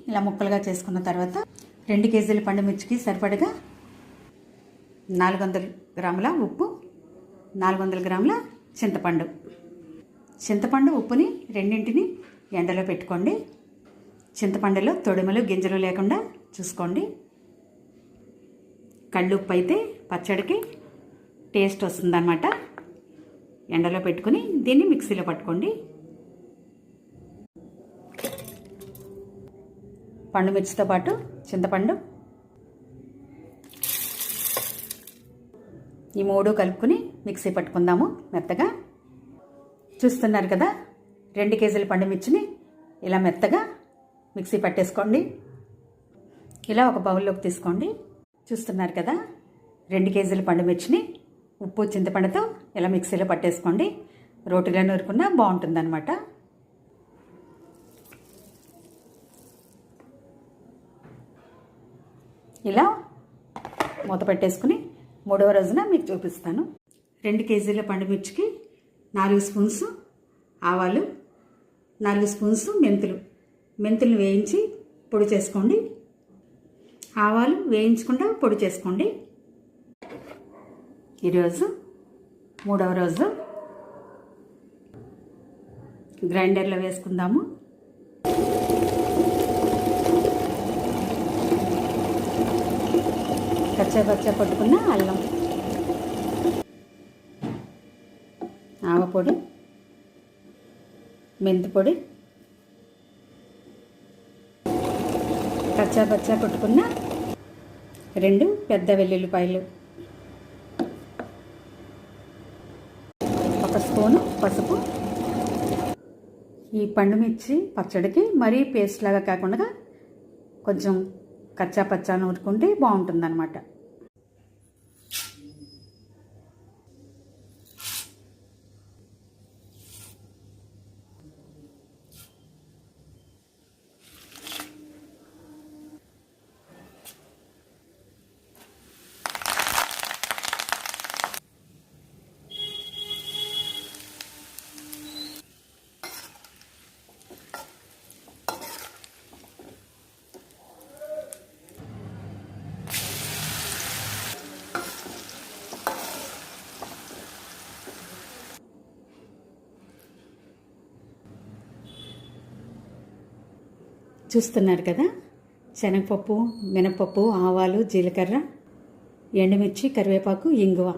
ఇలా ముక్కలుగా చేసుకున్న తర్వాత 2 కేజీల పండు మిర్చికి సరిపడగా 400 గ్రాముల ఉప్పు, 400 గ్రాముల చింతపండు ఉప్పుని రెండింటిని ఎండలో పెట్టుకోండి. చింతపండులో తొడిమలు గింజలు లేకుండా చూసుకోండి. కళ్ళుప్పు అయితే పచ్చడికి టేస్ట్ వస్తుందన్నమాట. ఎండలో పెట్టుకుని దీన్ని మిక్సీలో పట్టుకోండి. పండు మిర్చితో పాటు చింతపండు ఈ 3 కలుపుకుని మిక్సీ పట్టుకుందాము మెత్తగా. చూస్తున్నారు కదా, 2 కేజీల పండు మిర్చిని ఇలా మెత్తగా మిక్సీ పట్టేసుకోండి. ఇలా ఒక బౌల్లోకి తీసుకోండి. చూస్తున్నారు కదా, 2 కేజీల పండు మిర్చిని ఉప్పు చింతపండుతో ఇలా మిక్సీలో పట్టేసుకోండి. రోటిలో నూరుకున్నా బాగుంటుందన్నమాట. ఇలా మూత పెట్టేసుకుని 3వ రోజున మీకు చూపిస్తాను. 2 కేజీల పండు మిర్చికి 4 స్పూన్స్ ఆవాలు, 4 స్పూన్స్ మెంతులు వేయించి పొడి చేసుకోండి. ఆవాలు వేయించకుండా పొడి చేసుకోండి. ఈరోజు 3వ రోజు గ్రైండర్లో వేసుకుందాము. కచ్చా పట్టుకున్న అల్లం, ఆవపొడి, మెంతి పొడి, కచ్చా పట్టుకున్న 2 పెద్ద వెల్లుల్లిపాయలు, 1 స్పూను పసుపు. ఈ పండు మిర్చి పచ్చడికి మరీ పేస్ట్ లాగా కాకుండా కొంచెం కచ్చా నూరుకుంటే బాగుంటుందన్నమాట. చూస్తున్నారు కదా, శనగపప్పు, మినపప్పు, ఆవాలు, జీలకర్ర, ఎండుమిర్చి, కరివేపాకు, ఇంగువ